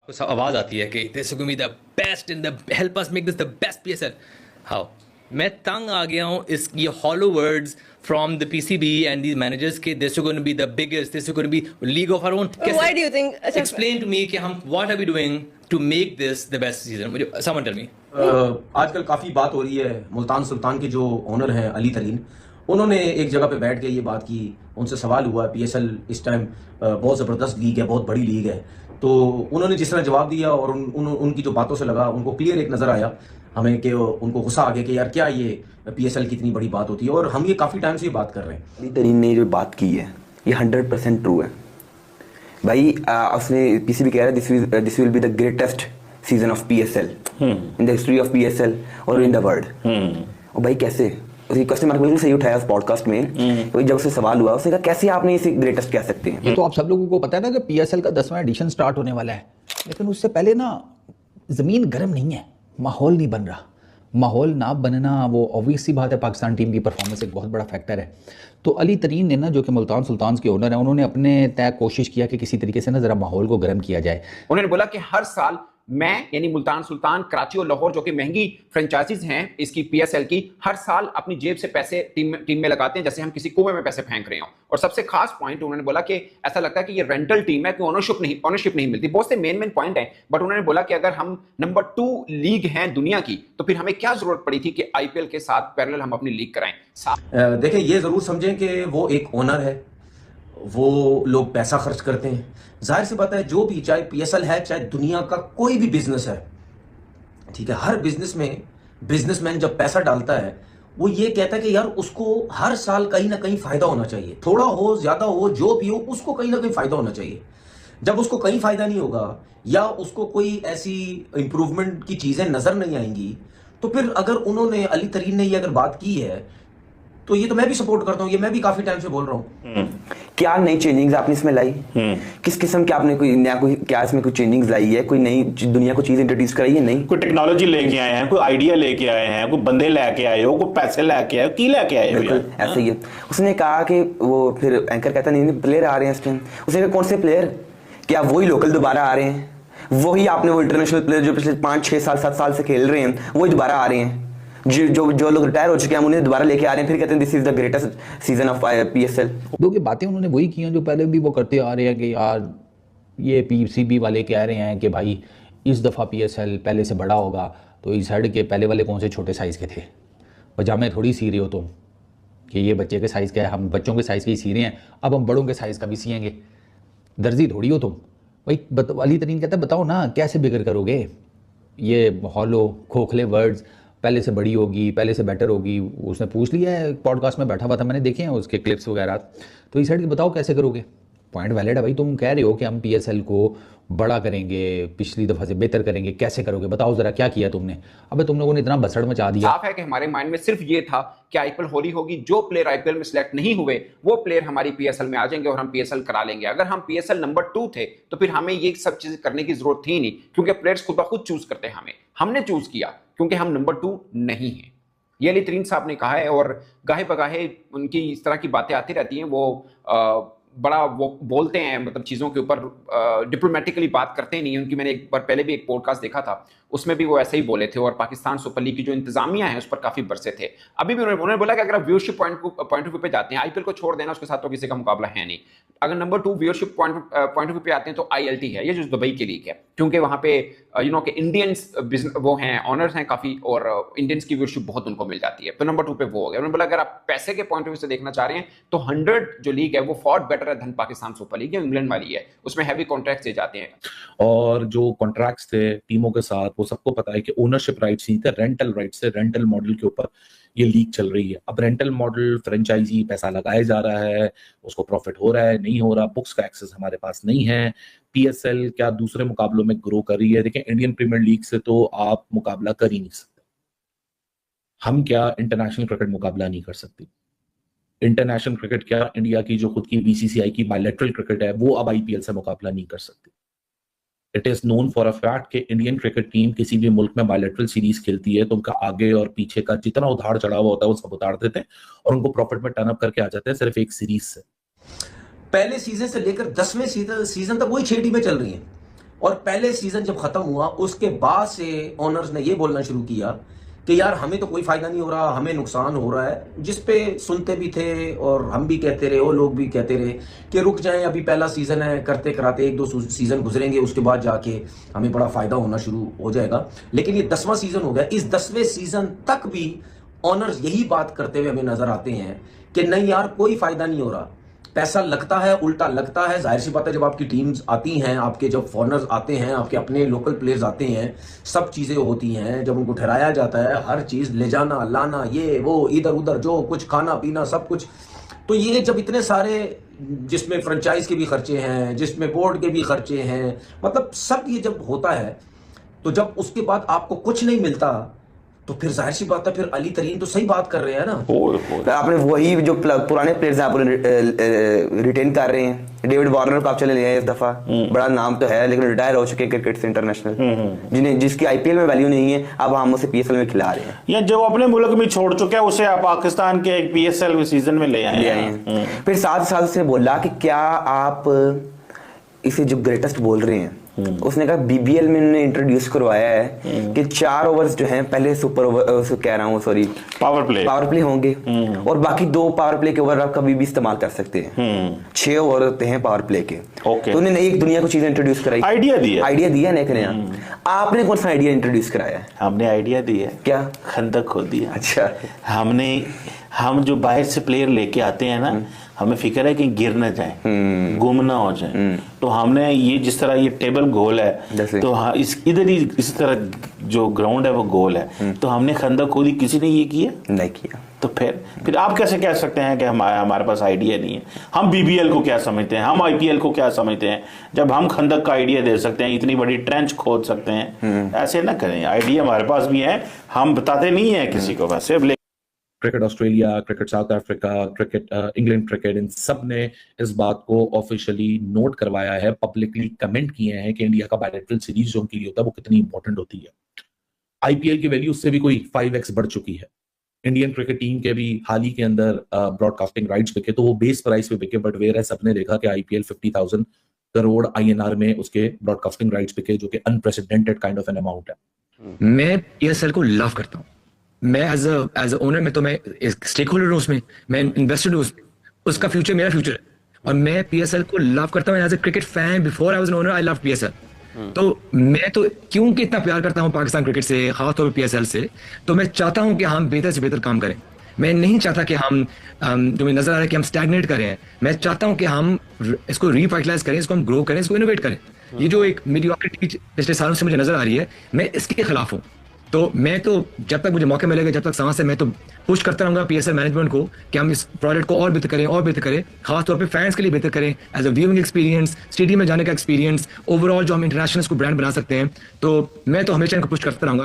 तो आवाज आती है कि this is going be the best in the help us make this the best PSL. How मैं तंग आ गया हूँ इस ये hollow words from the PCB and these managers के this is going be the biggest, this is going be league of our own. Why do you think? Explain to me कि हम what are we doing to make this the best season. मुझे someone tell me. आजकल काफ़ी बात हो रही है। मुल्तान सुल्तान के जो ओनर हैं अली तरीन, उन्होंने एक जगह पे बैठ के ये बात की। उनसे सवाल हुआ पीएसएल इस टाइम बहुत ज़बरदस्त लीग है, बहुत बड़ी लीग है। तो उन्होंने जिस तरह जवाब दिया और उनकी जो बातों से लगा, उनको क्लियर एक नज़र आया हमें कि उनको गुस्सा आ गया कि यार क्या ये पीएसएल की इतनी बड़ी बात होती है। और हम ये काफ़ी टाइम से ये बात कर रहे हैं। अली तरीन ने जो बात की है ये 100% ट्रू है भाई। उसने पीसीबी कह रहा है this will be the greatest season of PSL in the history of PSL और इन द वर्ल्ड। और भाई कैसे उसकी क्वेश्चन मार्क बिल्कुल सही उठाया उस पॉडकास्ट में। तो जब उससे सवाल हुआ उसने कहा कैसे आपने इसे ग्रेटेस्ट कह सकते हैं। ये तो आप सब लोगों को पता है ना कि पीएसएल का 10वां एडिशन स्टार्ट होने वाला है, लेकिन उससे पहले ना ज़मीन गर्म नहीं है, माहौल नहीं बन रहा। माहौल ना बनना वो ऑब्वियस सी बात है, पाकिस्तान टीम की परफॉर्मेंस एक बहुत बड़ा फैक्टर है। तो अली तरीन ने ना, जो कि मुल्तान सुल्तान के ओनर हैं, उन्होंने अपने तय कोशिश किया कि किसी तरीके से ना ज़रा माहौल को गर्म किया जाए। उन्होंने बोला कि हर साल मैं यानी मुल्तान सुल्तान, कराची और लाहौर जो कि महंगी फ्रेंचाइजीज हैं इसकी पीएसएल की, हर साल अपनी जेब से पैसे टीम में लगाते हैं जैसे हम किसी कुएं में पैसे फेंक रहे हो। और सबसे खास पॉइंट उन्होंने बोला कि ऐसा लगता है कि ये रेंटल टीम है कि ओनरशिप नहीं मिलती। बहुत से मेन पॉइंट है, बट उन्होंने बोला कि अगर हम नंबर 2 लीग हैं दुनिया की तो फिर हमें क्या जरूरत पड़ी थी कि आईपीएल के साथ पैरेलल हम अपनी लीग कराएं। देखें, ये ज़रूर समझें कि वो एक ओनर है, वो लोग पैसा खर्च करते हैं। जाहिर सी बात है, जो भी, चाहे पीएसएल है चाहे दुनिया का कोई भी बिजनेस है, ठीक है, हर बिजनेस में बिजनेसमैन जब पैसा डालता है वो ये कहता है कि यार उसको हर साल कहीं ना कहीं फायदा होना चाहिए, थोड़ा हो ज्यादा हो जो भी हो, उसको कहीं ना कहीं फायदा होना चाहिए। जब उसको कहीं फायदा नहीं होगा या उसको कोई ऐसी इंप्रूवमेंट की चीजें नजर नहीं आएंगी, तो फिर अगर उन्होंने, अली तरीन ने ये अगर बात की है तो ये तो मैं भी सपोर्ट करता हूँ। ये मैं भी काफी टाइम से बोल रहा हूँ। क्या नई चेंजिंग्स आपने इसमें लाई? किस किस्म के आपने कोई नया, कोई क्या इसमें कोई चेंजिंग्स लाई है? कोई नई दुनिया को चीज इंट्रोड्यूस कराई है? नहीं, कोई टेक्नोलॉजी लेके आए हैं, कोई आइडिया लेके आए हैं, कोई बंदे लेके आए हो, कोई पैसे लेके आए हो, की लेके आए हो? बिल्कुल ऐसा ही है। उसने कहा कि वो, फिर एंकर कहता नहीं प्लेयर आ रहे हैं इस टाइम। उसने कहा कौन से प्लेयर? क्या वही लोकल दोबारा आ रहे हैं? वही आपने वो इंटरनेशनल प्लेयर जो पिछले 5, 6 साल 7 साल से खेल रहे हैं वही दोबारा आ रहे हैं? जो लोग रिटायर हो चुके हैं उन्हें दोबारा लेके आ रहे हैं, फिर कहते हैं this is the greatest season of PSL. दो की बातें उन्होंने वही की हैं जो पहले भी वो करते आ रहे हैं कि यार ये पीसीबी वाले कह रहे हैं कि भाई इस दफ़ा पीएसएल पहले से बड़ा होगा। तो इस साइड के पहले वाले कौन से छोटे साइज़ के थे? पजामे थोड़ी सी रहे हो तुम कि ये बच्चे के साइज़ का है, हम बच्चों के साइज़ के ही सी रहे हैं, अब हम बड़ों के साइज़ का भी सिएंगे। दर्जी थोड़ी हो तुम भाई। अली तरीन कहता है बताओ ना कैसे बिगड़ करोगे? ये हॉलो खोखले वर्ड्स, पहले से बड़ी होगी, पहले से बेटर होगी, उसने पूछ लिया है, पॉडकास्ट में बैठा हुआ था, मैंने देखे हैं उसके क्लिप्स वगैरह। तो इस साइड के बताओ कैसे करोगे? पॉइंट वैलिड है भाई। तुम कह रहे हो कि हम पीएसएल को बड़ा करेंगे, पिछली दफ़ा से बेहतर करेंगे, कैसे करोगे बताओ ज़रा, क्या किया तुमने? अबे तुम लोगों ने इतना बसड़ मचा दिया। साफ है कि हमारे माइंड में सिर्फ ये था कि आईपीएल होली होगी, जो प्लेयर आईपीएल में सिलेक्ट नहीं हुए वो प्लेयर हमारी पीएसएल में आ जाएंगे और हम पीएसएल करा लेंगे। अगर हम पीएसएल नंबर 2 थे तो फिर हमें ये सब चीजें करने की जरूरत थी नहीं, क्योंकि प्लेयर्स खुद ब खुद चूज करते हैं। हमने चूज किया क्योंकि हम नंबर 2 नहीं है। ये अली तरीन साहब ने कहा है और गाहे बगाहे उनकी इस तरह की बातें आती रहती हैं। वो बड़ा वो बोलते हैं, मतलब चीज़ों के ऊपर डिप्लोमेटिकली बात करते नहीं। उनकी मैंने एक बार पहले भी एक पॉडकास्ट देखा था, उसमें भी वो ऐसे ही बोले थे। और पाकिस्तान सुपर लीग की जो इंतजामिया है उस पर काफ़ी बरसे थे। अभी भी उन्होंने बोला कि अगर आप व्यूअरशिप पॉइंट ऑफ व्यू पे जाते हैं, आईपीएल को छोड़ देना, उसके साथ तो किसी का मुकाबला है नहीं। अगर number 2 viewership point of view पे आते हैं तो आईएलटी है, ये जो दुबई की लीग है, क्योंकि वहाँ पे कि इंडियंस वो हैं, ऑनर्स हैं काफ़ी, और इंडियंस की व्यूअरशिप बहुत उनको मिल जाती है। तो नंबर 2 पे वो हो गया। उन्होंने बोला अगर आप पैसे के पॉइंट ऑफ व्यू से देखना चाह रहे हैं तो 100 जो लीग है वो फॉर बेटर है धन पाकिस्तान सुपर लीग, इंग्लैंड वाली है, उसमें हैवी कॉन्ट्रैक्ट्स दिए जाते हैं। और जो कॉन्ट्रैक्ट्स थे टीमों के साथ, वो सबको पता है कि ओनरशिप राइट्स नहीं थे, रेंटल राइट्स थे। रेंटल मॉडल के ऊपर ये लीग चल रही है। अब रेंटल मॉडल, फ्रेंचाइजी पैसा लगाया जा रहा है, उसको प्रॉफिट हो रहा है, नहीं हो रहा, बुक्स का एक्सेस हमारे पास नहीं है। पीएसएल क्या दूसरे मुकाबलों में ग्रो कर रही है? देखिए, इंडियन प्रीमियर लीग से तो आप मुकाबला कर ही नहीं सकते। हम क्या इंटरनेशनल क्रिकेट मुकाबला नहीं कर सकती? इंटरनेशनल क्रिकेट क्या, इंडिया की जो खुद की बीसीसीआई की बायलैटरल क्रिकेट है वो अब आईपीएल से मुकाबला नहीं कर सकती। It is known for a fact कि इंडियन क्रिकेट टीम किसी भी मुल्क में बायलैटरल सीरीज खेलती है तो उनका आगे और पीछे का जितना उधार चढ़ा हुआ होता है वो सब उतार देते हैं और उनको प्रॉफिट में टर्न अप करके आ जाते हैं सिर्फ एक सीरीज से। पहले सीजन से लेकर 10वें सीजन तक वही 6 टीमें चल रही हैं। और पहले सीजन जब खत्म हुआ उसके बाद से ओनर्स ने ये बोलना शुरू किया कि यार हमें तो कोई फायदा नहीं हो रहा, हमें नुकसान हो रहा है, जिस पे सुनते भी थे और हम भी कहते रहे, वो लोग भी कहते रहे कि रुक जाएं, अभी पहला सीजन है, करते कराते 1-2 सीजन गुजरेंगे, उसके बाद जाके हमें बड़ा फायदा होना शुरू हो जाएगा। लेकिन ये 10वां सीजन हो गया, इस 10वें सीजन तक भी ऑनर्स यही बात करते हुए हमें नजर आते हैं कि नहीं यार कोई फायदा नहीं हो रहा, पैसा लगता है, उल्टा लगता है। जाहिर सी बात है जब आपकी टीम्स आती हैं, आपके जब फॉरनर्स आते हैं, आपके अपने लोकल प्लेयर्स आते हैं, सब चीज़ें होती हैं, जब उनको ठहराया जाता है, हर चीज़ ले जाना लाना, ये वो इधर उधर जो कुछ खाना पीना सब कुछ, तो ये जब इतने सारे, जिसमें फ्रेंचाइज के भी खर्चे हैं, जिसमें बोर्ड के भी खर्चे हैं, मतलब सब ये जब होता है, तो जब उसके बाद आपको कुछ नहीं मिलता, तो फिर जाहिर सी बात है फिर अली तरीन तो सही बात कर रहे हैं ना। आपने वही जो पुराने प्लेयर्स आप रिटेन कर रहे हैं। डेविड वार्नर को आप चले ले आए इस दफा, बड़ा नाम तो है लेकिन रिटायर हो चुके हैं क्रिकेट से इंटरनेशनल, जिसकी आईपीएल में वैल्यू नहीं है, अब हम उसे पीएसएल में खिला रहे हैं। या जो अपने मुल्क में छोड़ चुके हैं उसे आप पाकिस्तान के एक पीएसएल सीजन में ले आए हैं। फिर साथ से बोला कि क्या आप इसे जो ग्रेटेस्ट बोल रहे हैं, उसने कहा बीबीएल में उन्होंने इंट्रोड्यूस करवाया है कि 4 ओवर्स जो हैं पहले सुपर ओवर कह रहा हूँ सॉरी पावर प्ले होंगे और बाकी 2 पावर प्ले के ओवर आप कभी भी इस्तेमाल कर सकते हैं। 6 ओवर होते हैं पावर प्ले के। तो उन्होंने एक दुनिया को चीज इंट्रोड्यूस कराई, आइडिया दिया नया। आपने कौन सा आइडिया इंट्रोड्यूस कराया है? हमने आइडिया दिया। क्या? खंदक खोद दिया। अच्छा। हम जो बाहर से प्लेयर लेके आते हैं ना, हमें फिक्र है कि गिर ना जाए, गुम ना हो जाए, तो हमने ये जिस तरह ये टेबल गोल है, तो हाँ इधर ही इस तरह जो ग्राउंड है वो गोल है, तो हमने खंदक खोदी, किसी ने ये किया नहीं किया। तो फिर आप कैसे कह सकते हैं कि हमारे पास आइडिया नहीं है? हम बीबीएल को क्या समझते हैं, हम आईपीएल को क्या समझते हैं, जब हम खंदक का आइडिया दे सकते हैं, इतनी बड़ी ट्रेंच खोद सकते हैं? ऐसे ना करें, आइडिया हमारे पास भी है, हम बताते नहीं है किसी को, बस सिर्फ cricket Australia, cricket South Africa, cricket England cricket, इन सब ने इस बात को ऑफिशियली नोट करवाया है, पब्लिकली कमेंट किए हैं कि इंडिया का बैटलफील्ड सीरीज जो उनके लिए होता है वो कितनी इंपॉर्टेंट होती है। आईपीएल की वैल्यू उससे भी कोई 5x बढ़ चुकी है। इंडियन क्रिकेट टीम के भी हाल ही के अंदर ब्रॉडकास्टिंग राइट्स बिके, तो वो बेस प्राइस पे बिके, बट वेयर सबने देखा कि आईपीएल 50,000 करोड़ INR में उसके ब्रॉडकास्टिंग राइट्स बिके, जो कि unprecedented kind of an amount है। मैं पीएसएल को लव करता हूँ, मैं एज अ ओनर में तो मैं स्टेक होल्डर हूँ उसमें, मैं इन्वेस्टेड हूँ, उसका फ्यूचर मेरा फ्यूचर है, और मैं पीएसएल को लव करता हूँ as a cricket fan. Before I was an owner I love PSL. तो मैं तो क्योंकि इतना प्यार करता हूँ पाकिस्तान क्रिकेट से, खासतौर पर पीएसएल से, तो मैं चाहता हूँ कि हम बेहतर से बेहतर काम करें। मैं नहीं चाहता कि हम जो मुझे नजर आ रहा है कि हम स्टैग्नेट करें, मैं चाहता हूँ कि हम इसको रिवाइटलाइज करें, इसको हम ग्रो करें, इसको इनोवेट करें। ये जो एक मीडियोक्रिटी पिछले सालों से मुझे नजर आ रही है, मैं इसके खिलाफ हूँ। तो मैं तो जब तक मुझे मौका मिलेगा, जब तक सांस है, मैं तो पुश करता रहूंगा पीएसएल मैनेजमेंट को कि हम इस प्रोडक्ट को और बेहतर करें, खासतौर पे फैंस के लिए बेहतर करें, as a viewing experience, stadium में जाने का एक्सपीरियंस, ओवरऑल जो हम इंटरनेशनल को ब्रांड बना सकते हैं। तो मैं तो हमेशा इनको पुश करता रहूंगा।